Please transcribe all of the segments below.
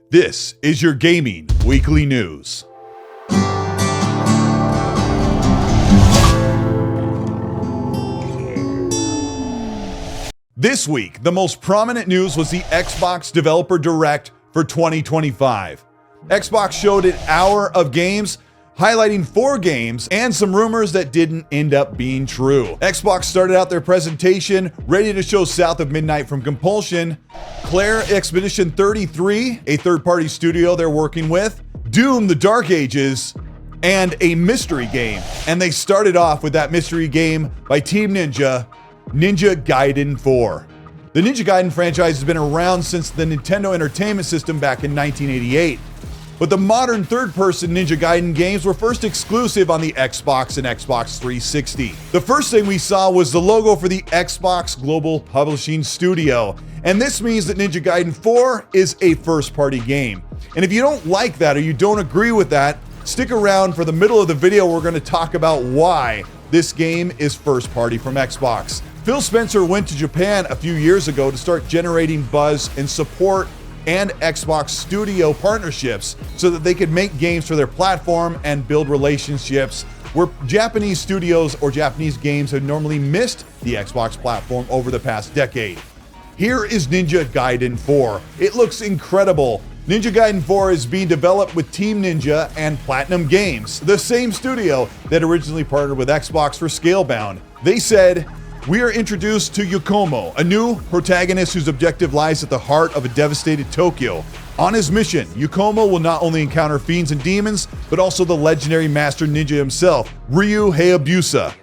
This is your Gaming Weekly News. This week, the most prominent news was the Xbox Developer Direct for 2025. Xbox showed an hour of games, highlighting 4 games and some rumors that didn't end up being true. Xbox started out their presentation ready to show South of Midnight from Compulsion, Claire Expedition 33, a third-party studio they're working with, Doom: The Dark Ages, and a mystery game. And they started off with that mystery game by Team Ninja, Ninja Gaiden 4. The Ninja Gaiden franchise has been around since the Nintendo Entertainment System back in 1988. But the modern third-person Ninja Gaiden games were first exclusive on the Xbox and Xbox 360. The first thing we saw was the logo for the Xbox Global Publishing Studio, and this means that Ninja Gaiden 4 is a first-party game. And if you don't like that or you don't agree with that, stick around for the middle of the video. We're going to talk about why this game is first-party from Xbox. Phil Spencer went to Japan a few years ago to start generating buzz and support and Xbox studio partnerships so that they could make games for their platform and build relationships where Japanese studios or Japanese games have normally missed the Xbox platform over the past decade. Here is Ninja Gaiden 4. It looks incredible. Ninja Gaiden 4 is being developed with Team Ninja and Platinum Games, the same studio that originally partnered with Xbox for Scalebound. They said, "We are introduced to Yokomo, a new protagonist whose objective lies at the heart of a devastated Tokyo. On his mission, Yokomo will not only encounter fiends and demons, but also the legendary master ninja himself, Ryu Hayabusa."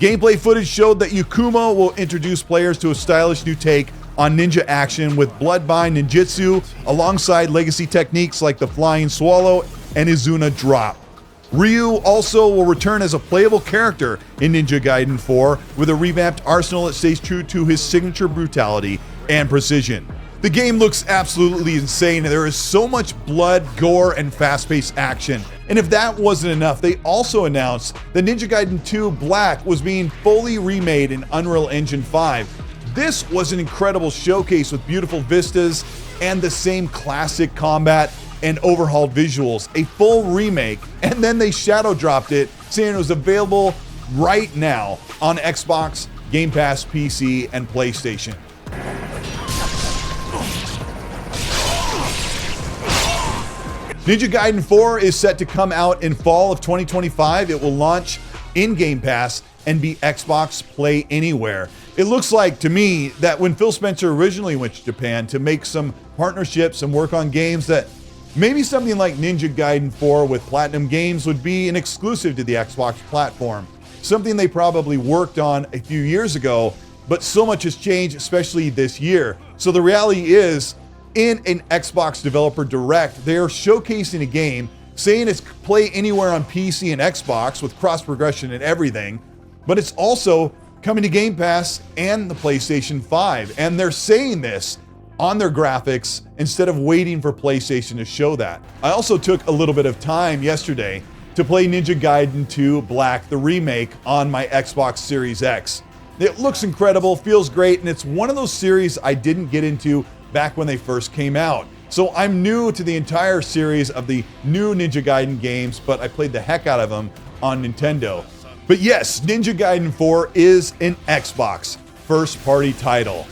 Gameplay footage showed that Yokomo will introduce players to a stylish new take on ninja action with bloodbind ninjutsu alongside legacy techniques like the flying swallow and Izuna drop. Ryu also will return as a playable character in Ninja Gaiden 4 with a revamped arsenal that stays true to his signature brutality and precision. The game looks absolutely insane, and there is so much blood, gore, and fast-paced action. And if that wasn't enough, they also announced that Ninja Gaiden 2 Black was being fully remade in Unreal Engine 5. This was an incredible showcase with beautiful vistas and the same classic combat and overhauled visuals, a full remake, and then they shadow dropped it, saying it was available right now on Xbox, Game Pass, PC, and PlayStation. Ninja Gaiden 4 is set to come out in fall of 2025. It will launch in Game Pass and be Xbox Play Anywhere. It looks like to me that when Phil Spencer originally went to Japan to make some partnerships and work on games, that maybe something like Ninja Gaiden 4 with Platinum Games would be an exclusive to the Xbox platform. Something they probably worked on a few years ago, but so much has changed, especially this year. So the reality is, in an Xbox Developer Direct, they're showcasing a game, saying it's play anywhere on PC and Xbox with cross progression and everything, but it's also coming to Game Pass and the PlayStation 5. And they're saying this on their graphics instead of waiting for PlayStation to show that. I also took a little bit of time yesterday to play Ninja Gaiden 2 Black, the remake, on my Xbox Series X. It looks incredible, feels great, and it's one of those series I didn't get into back when they first came out. So I'm new to the entire series of the new Ninja Gaiden games, but I played the heck out of them on Nintendo. But yes, Ninja Gaiden 4 is an Xbox first-party title.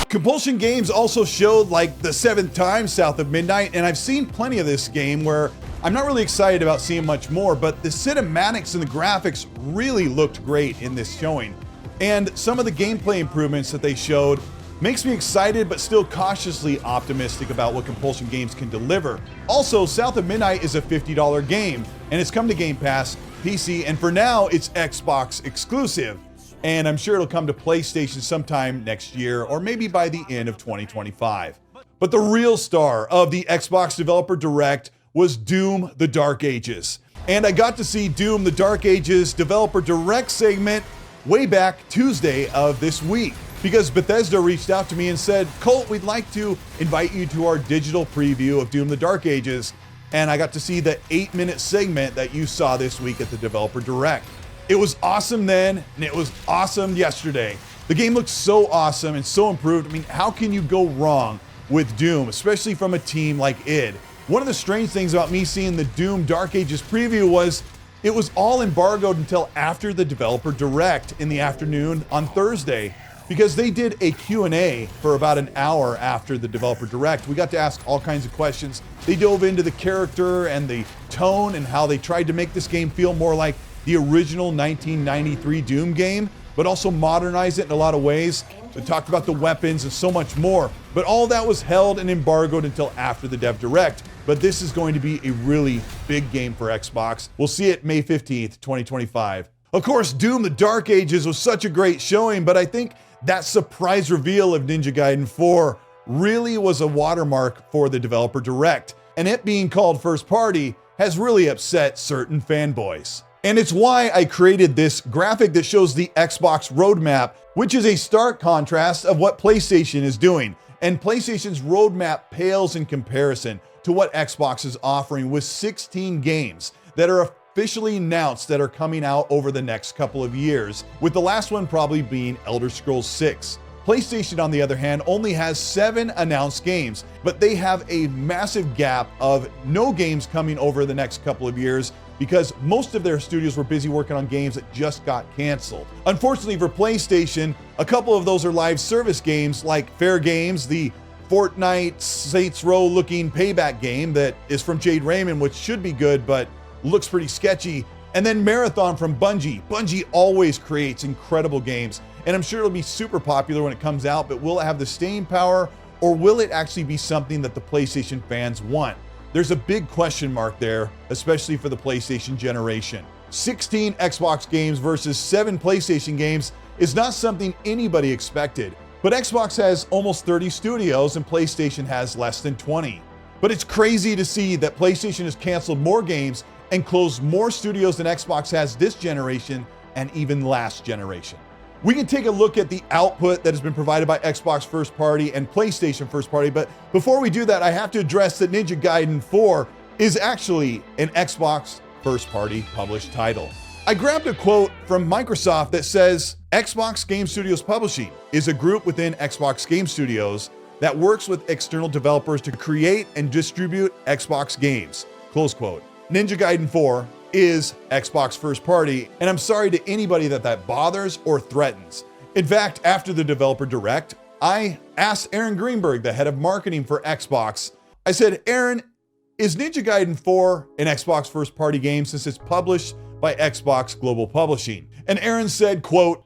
Compulsion Games also showed like the 7th time South of Midnight, and I've seen plenty of this game where I'm not really excited about seeing much more, but the cinematics and the graphics really looked great in this showing. And some of the gameplay improvements that they showed makes me excited but still cautiously optimistic about what Compulsion Games can deliver. Also, South of Midnight is a $50 game, and it's come to Game Pass, PC, and for now it's Xbox exclusive. And I'm sure it'll come to PlayStation sometime next year or maybe by the end of 2025. But the real star of the Xbox Developer Direct was Doom: The Dark Ages. And I got to see Doom: The Dark Ages Developer Direct segment way back Tuesday of this week, because Bethesda reached out to me and said, "Colt, we'd like to invite you to our digital preview of Doom: The Dark Ages." And I got to see the 8-minute segment that you saw this week at the Developer Direct. It was awesome then, and it was awesome yesterday. The game looks so awesome and so improved. I mean, how can you go wrong with Doom, especially from a team like id? One of the strange things about me seeing the Doom Dark Ages preview was it was all embargoed until after the developer direct in the afternoon on Thursday, because they did a Q&A for about an hour after the developer direct. We got to ask all kinds of questions. They dove into the character and the tone and how they tried to make this game feel more like the original 1993 Doom game, but also modernize it in a lot of ways. They talked about the weapons and so much more, but all that was held and embargoed until after the dev direct. But this is going to be a really big game for Xbox. We'll see it May 15th, 2025. Of course, Doom the Dark Ages was such a great showing, but I think that surprise reveal of Ninja Gaiden 4 really was a watermark for the developer direct, and it being called first party has really upset certain fanboys. And it's why I created this graphic that shows the Xbox roadmap, which is a stark contrast of what PlayStation is doing. And PlayStation's roadmap pales in comparison to what Xbox is offering, with 16 games that are officially announced that are coming out over the next couple of years, with the last one probably being Elder Scrolls 6. PlayStation, on the other hand, only has 7 announced games, but they have a massive gap of no games coming over the next couple of years because most of their studios were busy working on games that just got canceled. Unfortunately for PlayStation, a couple of those are live service games like Fair Games, the Fortnite Saints Row looking payback game that is from Jade Raymond, which should be good, but looks pretty sketchy. And then Marathon from Bungie. Bungie always creates incredible games, and I'm sure it'll be super popular when it comes out, but will it have the staying power, or will it actually be something that the PlayStation fans want? There's a big question mark there, especially for the PlayStation generation. 16 Xbox games versus 7 PlayStation games is not something anybody expected, but Xbox has almost 30 studios and PlayStation has less than 20. But it's crazy to see that PlayStation has canceled more games and closed more studios than Xbox has this generation and even last generation. We can take a look at the output that has been provided by Xbox first party and PlayStation first party, but before we do that, I have to address that Ninja Gaiden 4 is actually an Xbox first party published title. I grabbed a quote from Microsoft that says, Xbox Game Studios Publishing is a group within Xbox Game Studios that works with external developers to create and distribute Xbox games, close quote. Ninja Gaiden 4 is Xbox first party, and I'm sorry to anybody that bothers or threatens. In fact, after the developer direct, I asked Aaron Greenberg, the head of marketing for Xbox, I said, Aaron, is Ninja Gaiden 4 an Xbox first party game since it's published by Xbox Global Publishing? And Aaron said, quote,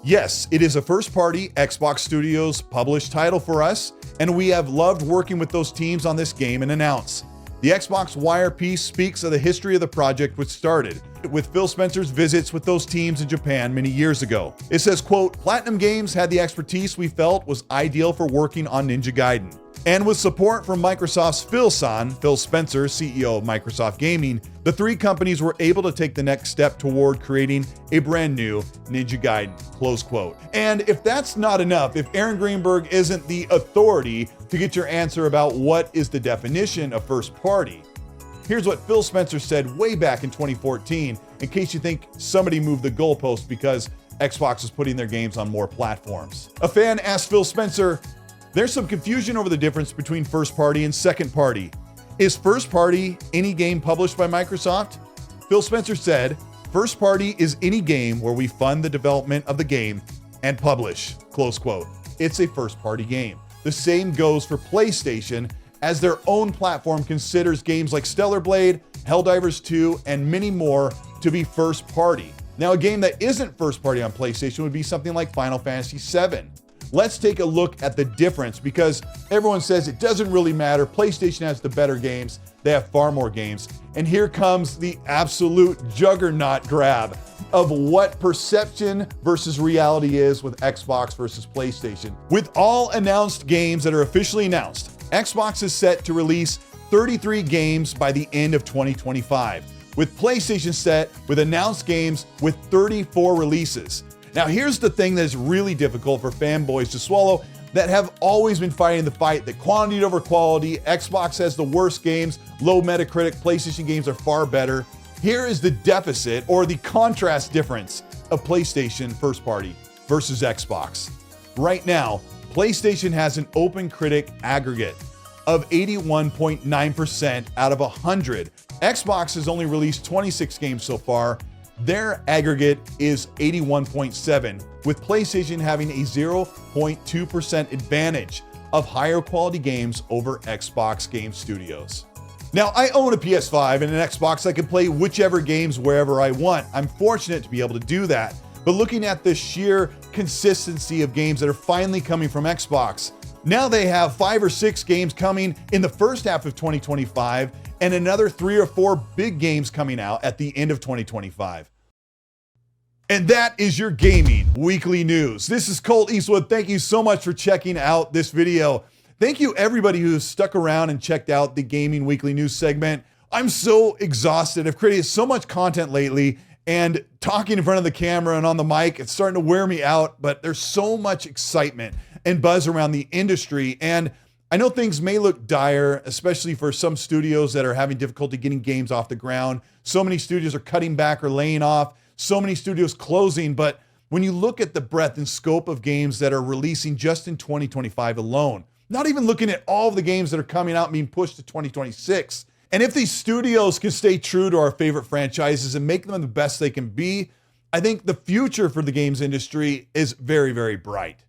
yes, it is a first party Xbox Studios published title for us, and we have loved working with those teams on this game and announce. The Xbox Wire piece speaks of the history of the project, which started with Phil Spencer's visits with those teams in Japan many years ago. It says, quote, Platinum Games had the expertise we felt was ideal for working on Ninja Gaiden. And with support from Microsoft's Phil Spencer, CEO of Microsoft Gaming, the 3 companies were able to take the next step toward creating a brand new Ninja Gaiden, close quote. And if that's not enough, if Aaron Greenberg isn't the authority to get your answer about what is the definition of first party, here's what Phil Spencer said way back in 2014, in case you think somebody moved the goalpost because Xbox is putting their games on more platforms. A fan asked Phil Spencer, there's some confusion over the difference between first party and second party. Is first party any game published by Microsoft? Phil Spencer said, first party is any game where we fund the development of the game and publish, close quote. It's a first party game. The same goes for PlayStation, as their own platform considers games like Stellar Blade, Helldivers 2, and many more to be first party. Now, a game that isn't first party on PlayStation would be something like Final Fantasy VII. Let's take a look at the difference, because everyone says it doesn't really matter. PlayStation has the better games. They have far more games. And here comes the absolute juggernaut grab of what perception versus reality is with Xbox versus PlayStation. With all announced games that are officially announced, Xbox is set to release 33 games by the end of 2025, with PlayStation set with announced games with 34 releases. Now, here's the thing that is really difficult for fanboys to swallow that have always been fighting the fight that quantity over quality, Xbox has the worst games, low Metacritic, PlayStation games are far better. Here is the deficit or the contrast difference of PlayStation first party versus Xbox. Right now, PlayStation has an OpenCritic aggregate of 81.9% out of 100. Xbox has only released 26 games so far. Their aggregate is 81.7, with PlayStation having a 0.2% advantage of higher quality games over Xbox Game Studios. Now, I own a PS5 and an Xbox. I can play whichever games wherever I want. I'm fortunate to be able to do that. But looking at the sheer consistency of games that are finally coming from Xbox, now they have 5 or 6 games coming in the first half of 2025 and another 3 or 4 big games coming out at the end of 2025. And that is your gaming weekly news. This is Colteastwood. Thank you so much for checking out this video. Thank you everybody who's stuck around and checked out the gaming weekly news segment. I'm so exhausted. I've created so much content lately, and talking in front of the camera and on the mic, it's starting to wear me out, but there's so much excitement and buzz around the industry. And I know things may look dire, especially for some studios that are having difficulty getting games off the ground. So many studios are cutting back or laying off. So many studios closing. But when you look at the breadth and scope of games that are releasing just in 2025 alone, not even looking at all of the games that are coming out and being pushed to 2026, and if these studios can stay true to our favorite franchises and make them the best they can be, I think the future for the games industry is very, very bright.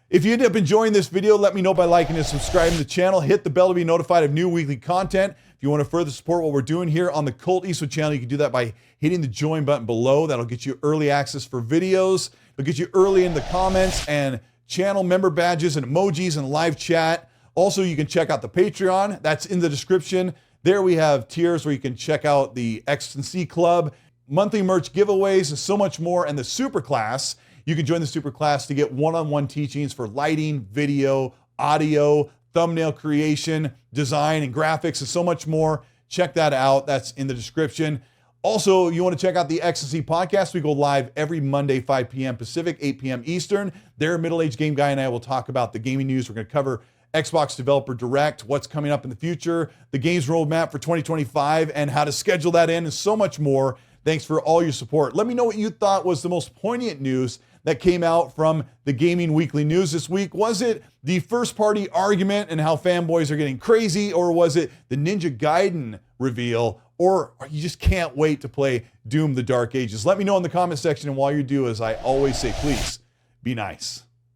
If you end up enjoying this video, let me know by liking and subscribing to the channel. Hit the bell to be notified of new weekly content. If you want to further support what we're doing here on the Colteastwood channel, you can do that by hitting the join button below. That'll get you early access for videos. It'll get you early in the comments and channel member badges and emojis and live chat. Also, you can check out the Patreon. That's in the description. There we have tiers where you can check out the X&C Club, monthly merch giveaways, and so much more. And the super class, you can join the super class to get one-on-one teachings for lighting, video, audio, thumbnail creation, design, and graphics, and so much more. Check that out. That's in the description. Also, you want to check out the X&C podcast. We go live every Monday, 5 p.m. Pacific, 8 p.m. Eastern. There, Middle-Aged Game Guy and I will talk about the gaming news. We're going to cover Xbox Developer Direct, what's coming up in the future, the games roadmap for 2025, and how to schedule that in, and so much more. Thanks for all your support. Let me know what you thought was the most poignant news that came out from the Gaming Weekly News this week. Was it the first-party argument and how fanboys are getting crazy, or was it the Ninja Gaiden reveal, or you just can't wait to play Doom: The Dark Ages? Let me know in the comment section, and while you do, as I always say, please be nice.